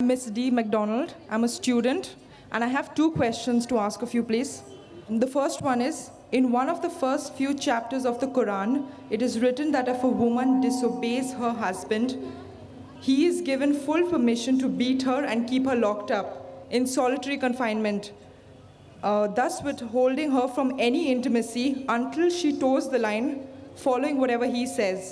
Miss D. McDonald. I'm a student and I have two questions to ask of you, please. The first one is, in one of the first few chapters of the Quran, it is written that if a woman disobeys her husband, he is given full permission to beat her and keep her locked up in solitary confinement, thus withholding her from any intimacy until she toes the line, following whatever he says.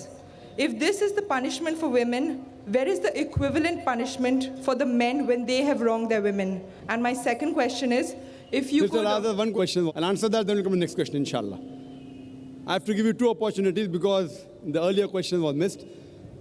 If this is the punishment for women, where is the equivalent punishment for the men when they have wronged their women? And my second question is, if you could... I'll one question. I'll answer that, then we'll come to the next question, inshallah. I have to give you two opportunities because the earlier question was missed.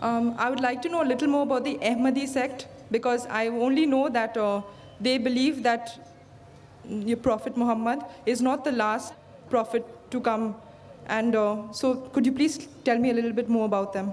I would like to know a little more about the Ahmadi sect, because I only know that they believe that your Prophet Muhammad is not the last prophet to come. And so could you please tell me a little bit more about them?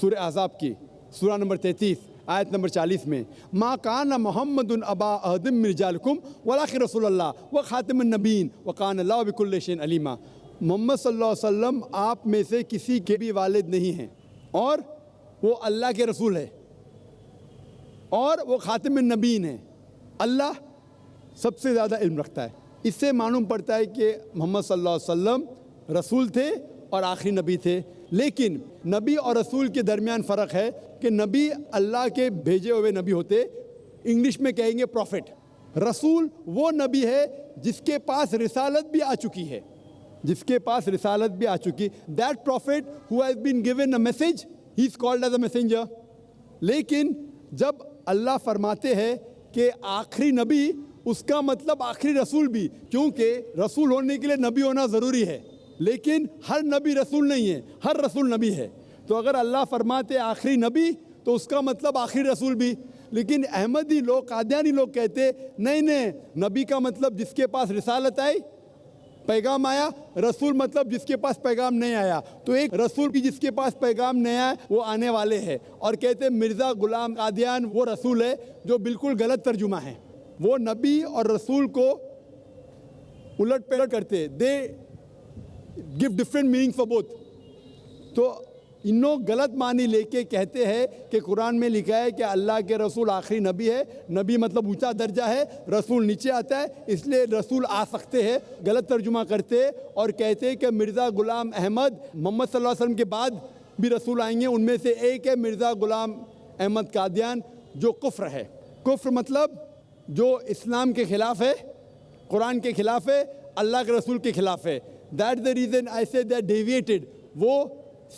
سورہ احزاب کی سورہ number 33 آیت number 40 میں ما کان محمد ابا احد من رجالکم ولکن رسول اللہ و خاتم النبیین وکان اللہ بکل شیء علیما. محمد صلی اللہ علیہ وسلم آپ میں سے کسی کے بھی والد نہیں ہیں اور وہ اللہ کے رسول ہے اور وہ خاتم النبیین ہیں. اللہ سب سے زیادہ علم رکھتا ہے. اس سے معلوم پڑتا ہے کہ محمد صلی اللہ علیہ وسلم رسول تھے اور آخری نبی تھے. لیکن نبی اور رسول کے درمیان فرق ہے کہ نبی اللہ کے بھیجے ہوئے نبی ہوتے, انگلش میں کہیں گے پروفٹ. رسول وہ نبی ہے جس کے پاس رسالت بھی آ چکی ہے, جس کے پاس رسالت بھی آ چکی. That prophet who has been given a message, he is called as a messenger. لیکن جب اللہ فرماتے ہیں کہ آخری نبی, اس کا مطلب آخری رسول بھی, کیونکہ رسول ہونے کے لیے نبی ہونا ضروری ہے. لیکن ہر نبی رسول نہیں ہے, ہر رسول نبی ہے. تو اگر اللہ فرماتے آخری نبی تو اس کا مطلب آخری رسول بھی. لیکن احمدی لوگ, قادیانی لوگ کہتے نہیں, نبی کا مطلب جس کے پاس رسالت آئی, پیغام آیا. رسول مطلب جس کے پاس پیغام نہیں آیا. تو ایک رسول کی جس کے پاس پیغام نہیں آیا وہ آنے والے ہیں. اور کہتے مرزا غلام قادیان وہ رسول ہے, جو بالکل غلط ترجمہ ہے. وہ نبی اور رسول کو الٹ پلٹ کرتے, they gave different meaning for both. تو انہوں غلط معنی لے کے کہتے ہیں کہ قرآن میں لکھا ہے کہ اللہ کے رسول آخری نبی ہے. نبی مطلب اونچا درجہ ہے, رسول نیچے آتا ہے, اس لیے رسول آ سکتے ہیں. غلط ترجمہ کرتے اور کہتے کہ مرزا غلام احمد محمد صلی اللہ علیہ وسلم کے بعد بھی رسول آئیں گے. ان میں سے ایک ہے مرزا غلام احمد قادیان, جو کفر ہے. کفر مطلب جو اسلام کے خلاف ہے, قرآن کے خلاف ہے, اللہ کے رسول کے خلاف ہے. دیٹ دا ریزن آئی سے دے ڈیویٹڈ, وہ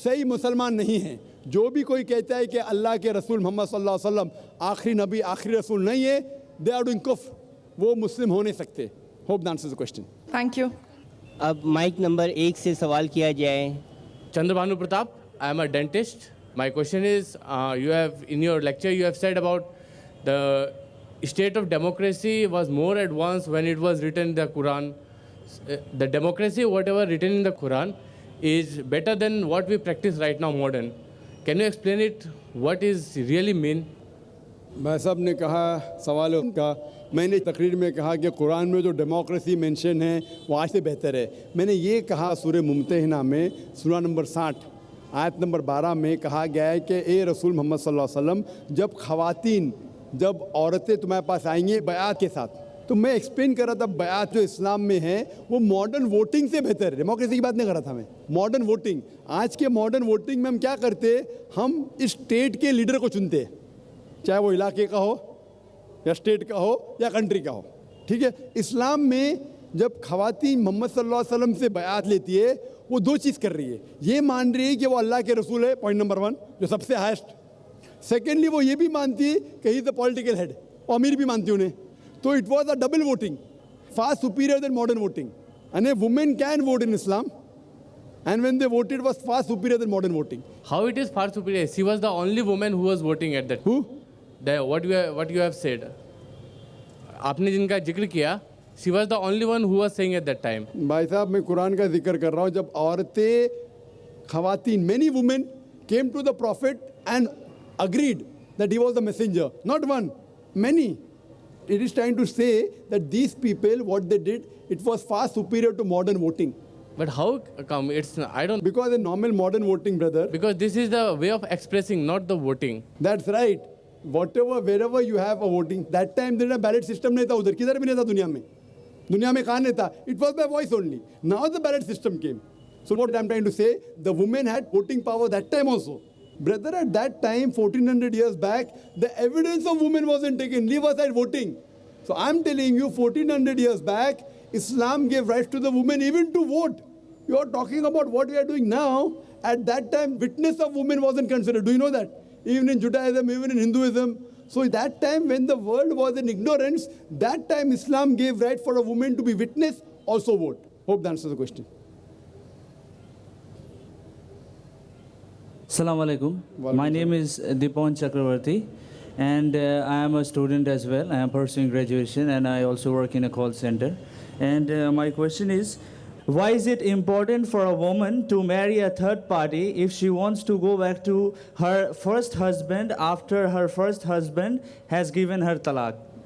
صحیح مسلمان نہیں ہیں. جو بھی کوئی کہتا ہے کہ اللہ کے رسول محمد صلی اللہ علیہ وسلم آخری نبی آخری رسول نہیں ہے, دے آر ڈوئنگ کفر, وہ مسلم ہو نہیں سکتے. Hope that answers the question. Thank you. اب مائک نمبر 1 سے سوال کیا جائے. Chandrabhanu Pratap, I am a dentist. My question is, you have in your lecture you have said about the state of democracy was more advanced when it was written in the Quran. The democracy, whatever written in the Quran, is better than what we practice right now, modern. Can you explain it? What is really mean? بھائی صاحب نے کہا سوال کا, میں نے تقریر میں کہا کہ قرآن میں جو ڈیموکریسی مینشن ہے وہ آج سے بہتر ہے. میں نے یہ کہا سورہ ممتحنہ میں سورہ نمبر 60 آیت نمبر 12 میں کہا گیا ہے کہ اے رسول محمد صلی اللہ علیہ وسلم, جب خواتین جب عورتیں تمہارے پاس آئیں گے بیعت کے ساتھ, تو میں ایکسپلین کر رہا تھا بیعت جو اسلام میں ہے وہ ماڈرن ووٹنگ سے بہتر ہے. ڈیموکریسی کی بات نہیں کر رہا تھا میں, ماڈرن ووٹنگ. آج کے ماڈرن ووٹنگ میں ہم کیا کرتے, ہم اسٹیٹ کے لیڈر کو چنتے, چاہے وہ علاقے کا ہو یا اسٹیٹ کا ہو یا کنٹری کا ہو. ٹھیک ہے, اسلام میں جب خواتین محمد صلی اللہ علیہ وسلم سے بیعت لیتی ہے وہ دو چیز کر رہی ہے. یہ مان رہی ہے کہ وہ اللہ کے رسول ہے, پوائنٹ نمبر 1 جو سب سے ہائیسٹ. سیکنڈلی وہ یہ بھی مانتی ہے کہ ہی از اے پولیٹیکل ہیڈ, اور امیر بھی مانتی انہیں. تو it was a double voting, for superior than modern voting. And a woman can vote in Islam, and when they voted was far superior than modern voting. How it is far superior? She was the only woman who was voting at that. Who? What you have said. آپ نے جن کا ذکر کیا, she was the only one who was saying at that time. بھائی صاحب میں قرآن کا ذکر کر رہا ہوں. جب عورتیں خواتین many women came to the prophet and agreed that he was the messenger, not one, many. It is trying to say that these people, what they did, it was far superior to modern voting. But how come it's, I don't, Because in normal modern voting, brother, because this is the way of expressing, not the voting. that's right. Whatever, wherever you have a voting, that time there was a ballot system نہیں تھا ادھر, کدھر بھی نہیں تھا دنیا میں. دنیا میں کہاں نہیں تھا. It was by voice only. Now the ballot system came. So what I'm trying to say, the women had voting power that time also. Brother, at that time, 1400 years back, the evidence of women wasn't taken. Leave aside voting. So I'm telling you, 1400 years back, Islam gave rights to the women even to vote. You are talking about what we are doing now. At that time, witness of women wasn't considered. Do you know that? Even in Judaism, even in Hinduism. So at that time, when the world was in ignorance, that time Islam gave right for a woman to be witness, also vote. Hope that answers the question. Assalamu alaikum. My name is Dipon Chakravarti, and I am a student as well. I am pursuing graduation, and I also work in a call center. And my question is, Why is it important for a woman to marry a third party if she wants to go back to her first husband after her first husband has given her talaq?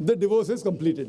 the divorce is completed।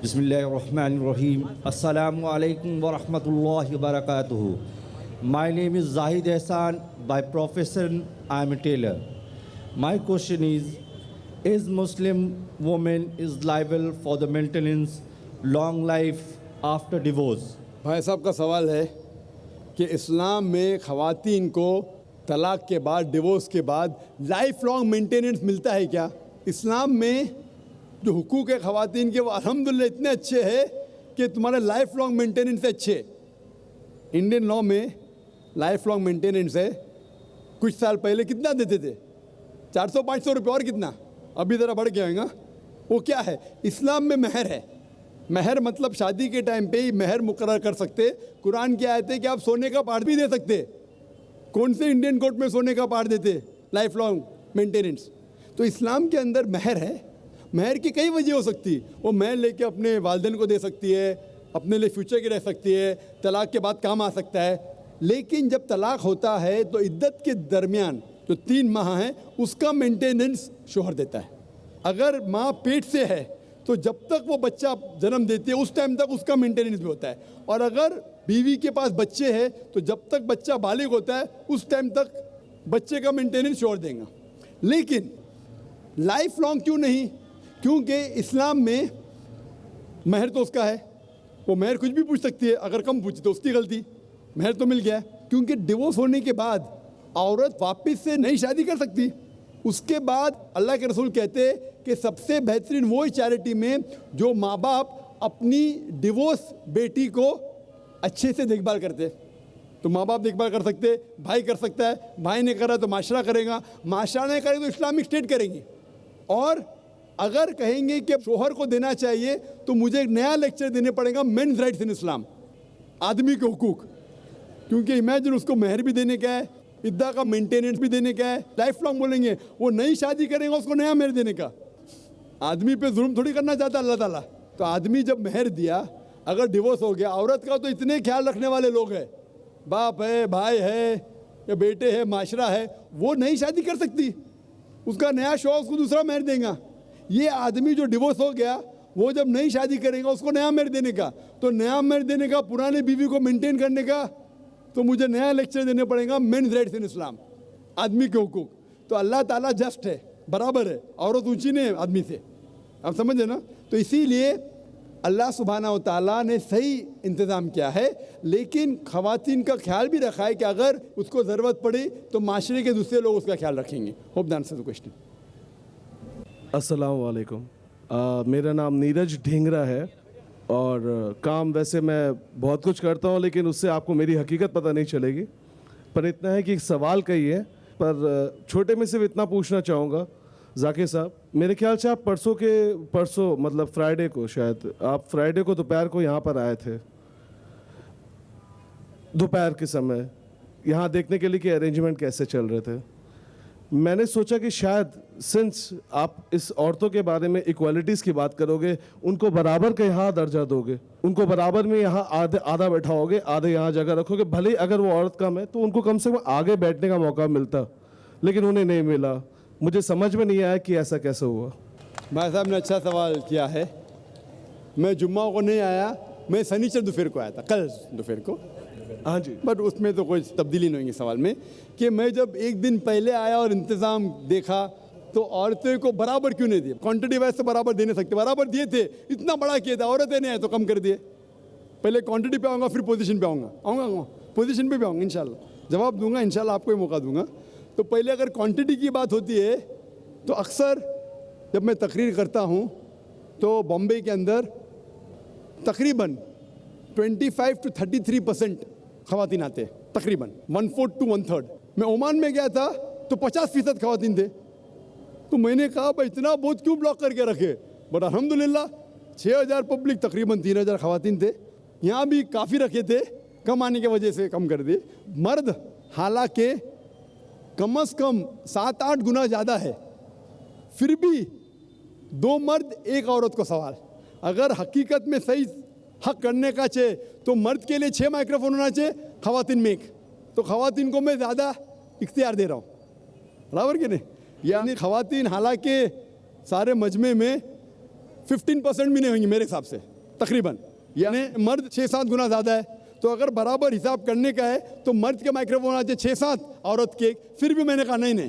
Bismillahirrahmanirrahim. Assalamu alaikum wa rahmatullahi wa barakatuhu. My name is Zahid Ehsan. By profession, I am a tailor. My question is, is Muslim woman is liable for the maintenance long life after divorce? بھائی صاحب کا سوال ہے کہ اسلام میں خواتین کو طلاق کے بعد ڈیورس کے بعد لائف لانگ مینٹیننس ملتا ہے کیا؟ اسلام میں جو حقوق ہے خواتین کے وہ الحمدللہ اتنے اچھے ہیں کہ تمہارا لائف لانگ مینٹیننس اچھے. انڈین لاء میں لائف لانگ مینٹیننس ہے. کچھ سال پہلے کتنا دیتے تھے؟ 400-500 روپے اور کتنا؟ ابھی ذرا بڑھ کے آئے گا. وہ کیا ہے؟ اسلام میں مہر ہے. مہر مطلب شادی کے ٹائم پہ ہی مہر مقرر کر سکتے. قرآن کی آیت ہے کہ آپ سونے کا پارٹ بھی دے سکتے. کون سے انڈین کورٹ میں سونے کا پارٹ دیتے؟ Life long maintenance. تو اسلام کے اندر مہر ہے. مہر کی کئی وجہ ہو سکتی. وہ مہر لے کے اپنے والدین کو دے سکتی ہے, اپنے لیے فیوچر کی رہ سکتی ہے, طلاق کے بعد کام آ سکتا ہے. لیکن جب طلاق ہوتا ہے تو عدت کے درمیان جو 3 ماہ ہیں اس کا مینٹیننس شوہر دیتا ہے. اگر ماں پیٹ سے ہے تو جب تک وہ بچہ جنم دیتی ہے اس ٹائم تک اس کا مینٹیننس بھی ہوتا ہے. اور اگر بیوی کے پاس بچے ہیں تو جب تک بچہ بالغ ہوتا ہے اس ٹائم تک بچے کا مینٹیننس شوہر دیں گا. لیکن لائف لانگ کیوں نہیں؟ کیونکہ اسلام میں مہر تو اس کا ہے. وہ مہر کچھ بھی پوچھ سکتی ہے. اگر کم پوچھی تو اس کی غلطی. مہر تو مل گیا ہے. کیونکہ ڈیورس ہونے کے بعد عورت واپس سے نئی شادی کر سکتی. اس کے بعد اللہ کے رسول کہتے کہ سب سے بہترین وہی چیریٹی میں جو ماں باپ اپنی ڈیورس بیٹی کو اچھے سے دیکھ بھال کرتے. تو ماں باپ دیکھ بھال کر سکتے, بھائی کر سکتا ہے, بھائی نے کرا تو معاشرہ کرے گا, معاشرہ نے کرے تو اسلامک اسٹیٹ کریں گی. اور اگر کہیں گے کہ شوہر کو دینا چاہیے تو مجھے ایک نیا لیکچر دینے پڑے گا مینز رائٹس ان اسلام, آدمی کے حقوق. کیونکہ امیجن اس کو مہر بھی دینے کا ہے, عدہ کا مینٹیننس بھی دینے کا ہے, لائف لانگ بولیں گے. وہ نئی شادی کریں گا اس کو نیا مہر دینے کا. آدمی پہ ظلم تھوڑی کرنا چاہتا اللہ تعالیٰ. تو آدمی جب مہر دیا, اگر ڈیورس ہو گیا, عورت کا تو اتنے خیال رکھنے والے لوگ ہیں, باپ ہے, بھائی ہے, یا بیٹے ہے, معاشرہ ہے, وہ نئی شادی کر سکتی. اس کا نیا شوہر اس کو دوسرا مہر دے گا. یہ آدمی جو ڈیورس ہو گیا وہ جب نئی شادی کرے گا اس کو نیا مہر دینے کا. تو نیا مہر دینے کا, پرانے بیوی کو مینٹین کرنے کا, تو مجھے نیا لیکچر دینے پڑے گا مینز رائٹس ان اسلام, آدمی کے حقوق. تو اللہ تعالیٰ جسٹ ہے, برابر ہے, عورت اونچی نہیں ہے آدمی سے. آپ سمجھے نا؟ تو اسی لیے اللہ سبحانہ و تعالیٰ نے صحیح انتظام کیا ہے. لیکن خواتین کا خیال بھی رکھا ہے کہ اگر اس کو ضرورت پڑی تو معاشرے کے دوسرے لوگ اس کا خیال رکھیں گے. ہوپ دان سے کوشچن. السلام علیکم. میرا نام نیرج ڈھینگرا ہے اور کام ویسے میں بہت کچھ کرتا ہوں لیکن اس سے آپ کو میری حقیقت پتہ نہیں چلے گی. پر اتنا ہے کہ ایک سوال کہیے, پر چھوٹے میں صرف اتنا پوچھنا چاہوں گا. ذاکر صاحب, میرے خیال سے آپ پرسوں مطلب فرائیڈے کو, شاید آپ فرائیڈے کو دوپہر کو یہاں پر آئے تھے, دوپہر کے سمے, یہاں دیکھنے کے لیے کہ ارینجمنٹ کیسے چل رہے تھے. میں نے سوچا کہ شاید سنس آپ اس عورتوں کے بارے میں ایکوالٹیز کی بات کرو گے, ان کو برابر کا یہاں درجہ دو گے, ان کو برابر میں یہاں آدھا بیٹھاؤ گے, آدھے یہاں جگہ رکھو گے, بھلے اگر وہ عورت کم ہے تو ان کو کم سے کم آگے بیٹھنے کا موقع ملتا, لیکن انہیں نہیں ملا. مجھے سمجھ میں نہیں آیا کہ ایسا کیسے ہوا. بھائی صاحب نے اچھا سوال کیا ہے. میں جمعہ کو نہیں آیا, میں سنیچر دوپہر کو آیا تھا, کل دوپہر کو. ہاں جی, بٹ اس میں تو کوئی تبدیلی نہیں ہوگی سوال میں, کہ میں جب ایک دن پہلے آیا اور انتظام دیکھا تو عورتوں کو برابر کیوں نہیں دیے. کوانٹٹی وائز تو برابر دے نہیں سکتے, برابر دیے تھے, اتنا بڑا کیا تھا, عورتیں نہیں آئے تو کم کر دیے. پہلے کوانٹٹی پہ آؤں گا پھر پوزیشن پہ آؤں گا پوزیشن پہ بھی آؤں گا انشاءاللہ, جواب دوں گا انشاءاللہ, آپ کو موقع دوں گا. تو پہلے اگر کوانٹٹی کی بات ہوتی ہے تو اکثر جب میں تقریر کرتا ہوں تو بامبے کے اندر تقریباً 25 to 33% خواتین آتے ہیں, تقریباً 1/4 to 1/3. میں عمان میں گیا تھا تو 50% خواتین تھے. تو میں نے کہا بھائی اتنا بہت کیوں بلاک کر کے رکھے. بٹ الحمدللہ 6000 پبلک, تقریباً 3000 خواتین تھے. یہاں بھی کافی رکھے تھے, کم آنے کی وجہ سے کم کر دیے. مرد حالانکہ کم از کم 7-8 گنا زیادہ ہے, پھر بھی 2 مرد 1 عورت کو سوال. اگر حقیقت میں صحیح حق کرنے کا چاہے تو مرد کے لیے 6 مائکرو فون ہونا چاہیے, خواتین میں 1. تو خواتین کو میں زیادہ اختیار دے رہا ہوں, برابر کہ نہیں. یعنی خواتین حالانکہ سارے مجمع میں 15% بھی نہیں ہوں گی میرے حساب سے تقریباً, یعنی مرد 6-7 گنا زیادہ ہے. تو اگر برابر حساب کرنے کا ہے تو مرد کے مائکرو فون آنا چاہیے 6-7, عورت کے 1. پھر بھی میں نے کہا نہیں,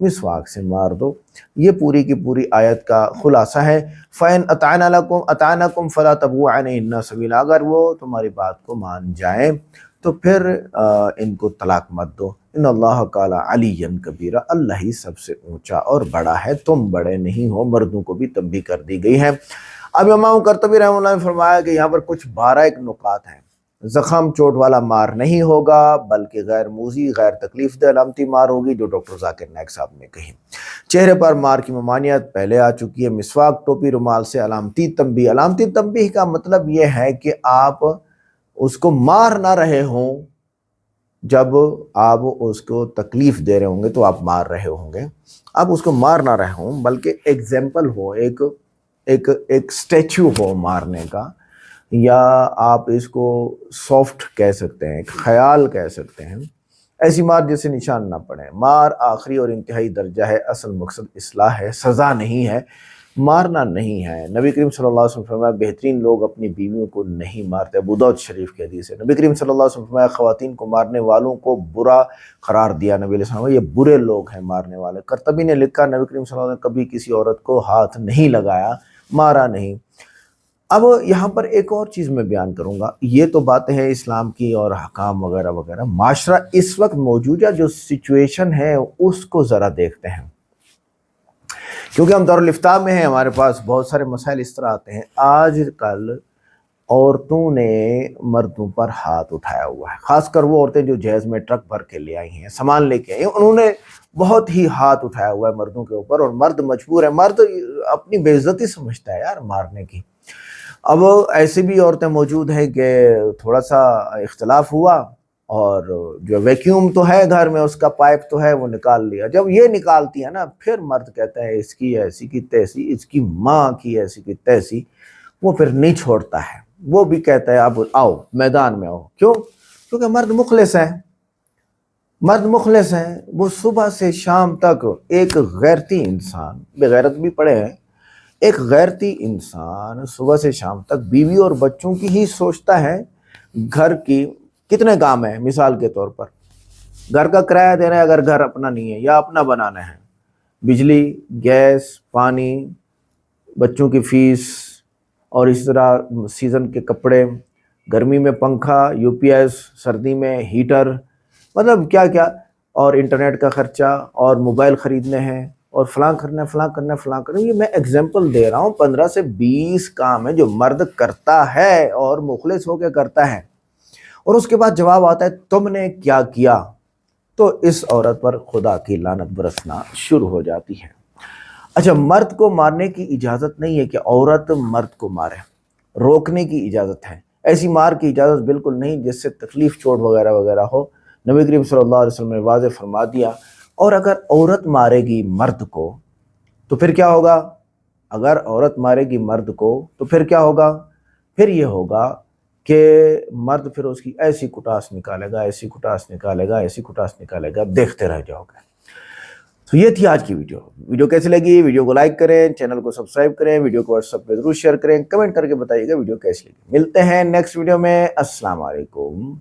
مسواک سے مار دو. یہ پوری کی پوری آیت کا خلاصہ ہے. فَإِنْ أَطَعْنَكُمْ فَلَا تَبْغُوا عَلَيْهِنَّ سَبِيلًا. اگر وہ تمہاری بات کو مان جائیں تو پھر ان کو طلاق مت دو. ان اللہ کان علیٰ کبیرا. اللہ ہی سب سے اونچا اور بڑا ہے، تم بڑے نہیں ہو. مردوں کو بھی تنبیہ کر دی گئی ہے. اب امام قرطبی رحمہ اللہ نے فرمایا کہ یہاں پر کچھ 12 ایک نکات ہیں. زخم چوٹ والا مار نہیں ہوگا بلکہ غیر موذی غیر تکلیف دہ علامتی مار ہوگی، جو ڈاکٹر ذاکر نائک صاحب نے کہی. چہرے پر مار کی ممانعت پہلے آ چکی ہے. مسواک، ٹوپی، رومال سے علامتی تنبیہ. علامتی تنبیہ کا مطلب یہ ہے کہ آپ اس کو مار نہ رہے ہوں. جب آپ اس کو تکلیف دے رہے ہوں گے تو آپ مار رہے ہوں گے. آپ اس کو مار نہ رہے ہوں بلکہ ایگزامپل ہو، ایک سٹیچو ہو مارنے کا، یا آپ اس کو سافٹ کہہ سکتے ہیں، ایک خیال کہہ سکتے ہیں. ایسی مار جیسے نشان نہ پڑے. مار آخری اور انتہائی درجہ ہے. اصل مقصد اصلاح ہے، سزا نہیں ہے، مارنا نہیں ہے. نبی کریم صلی اللہ علیہ وسلم فرمایا بہترین لوگ اپنی بیویوں کو نہیں مارتے. ابو داؤد شریف کی حدیث ہے. نبی کریم صلی اللہ علیہ وسلم فرمایا خواتین کو مارنے والوں کو برا قرار دیا. نبی علیہ السلام یہ برے لوگ ہیں مارنے والے. قرطبی نے لکھا نبی کریم صلی اللہ علیہ وسلم نے کبھی کسی عورت کو ہاتھ نہیں لگایا، مارا نہیں. اب یہاں پر ایک اور چیز میں بیان کروں گا. یہ تو باتیں ہیں اسلام کی اور حکام وغیرہ وغیرہ. معاشرہ اس وقت موجودہ جو سچویشن ہے اس کو ذرا دیکھتے ہیں، کیونکہ ہم دارالفتاء میں ہیں، ہمارے پاس بہت سارے مسائل اس طرح آتے ہیں. آج کل عورتوں نے مردوں پر ہاتھ اٹھایا ہوا ہے، خاص کر وہ عورتیں جو جہیز میں ٹرک بھر کے لے آئی ہیں، سامان لے کے آئی ہیں، انہوں نے بہت ہی ہاتھ اٹھایا ہوا ہے مردوں کے اوپر. اور مرد مجبور ہے، مرد اپنی بے عزتی سمجھتا ہے یار مارنے کی. اب ایسی بھی عورتیں موجود ہیں کہ تھوڑا سا اختلاف ہوا اور جو ویکیوم تو ہے گھر میں، اس کا پائپ تو ہے، وہ نکال لیا. جب یہ نکالتی ہے نا، پھر مرد کہتا ہے اس کی ایسی کی تیسی، اس کی ماں کی ایسی کی تیسی. وہ پھر نہیں چھوڑتا ہے، وہ بھی کہتا ہے اب آؤ میدان میں آؤ. کیوں؟ کیونکہ مرد مخلص ہے. مرد مخلص ہیں. وہ صبح سے شام تک ایک غیرتی انسان، بغیرت بھی پڑے ہیں، ایک غیرتی انسان صبح سے شام تک بیوی اور بچوں کی ہی سوچتا ہے. گھر کی کتنے کام ہیں، مثال کے طور پر گھر کا کرایہ دینا ہے اگر گھر اپنا نہیں ہے یا اپنا بنانا ہے، بجلی، گیس، پانی، بچوں کی فیس، اور اس طرح سیزن کے کپڑے، گرمی میں پنکھا، یو پی ایس، سردی میں ہیٹر، مطلب کیا کیا، اور انٹرنیٹ کا خرچہ، اور موبائل خریدنے ہیں، اور فلاں کرنا ہے، فلاں کرنا ہے، فلاں کرنا ہے. یہ میں اگزامپل دے رہا ہوں. 15 سے 20 کام ہے جو مرد کرتا ہے اور مخلص ہو کے کرتا ہے. اور اس کے بعد جواب آتا ہے تم نے کیا کیا، تو اس عورت پر خدا کی لعنت برسنا شروع ہو جاتی ہے. اچھا، مرد کو مارنے کی اجازت نہیں ہے کہ عورت مرد کو مارے، روکنے کی اجازت ہے. ایسی مار کی اجازت بالکل نہیں جس سے تکلیف، چوٹ وغیرہ وغیرہ ہو. نبی کریم صلی اللہ علیہ وسلم نے واضح فرما دیا. اور اگر عورت مارے گی مرد کو تو پھر کیا ہوگا؟ اگر عورت مارے گی مرد کو تو پھر کیا ہوگا؟ پھر یہ ہوگا کہ مرد پھر اس کی ایسی کٹاس نکالے گا، ایسی کٹاس نکالے گا، ایسی کٹاس نکالے گا، دیکھتے رہ جاؤ گے. تو یہ تھی آج کی ویڈیو کیسی لگی؟ ویڈیو کو لائک کریں، چینل کو سبسکرائب کریں، ویڈیو کو واٹس ایپ پہ ضرور شیئر کریں، کمنٹ کر کے بتائیے گا ویڈیو کیسی لگی. ملتے ہیں نیکسٹ ویڈیو میں. السلام علیکم.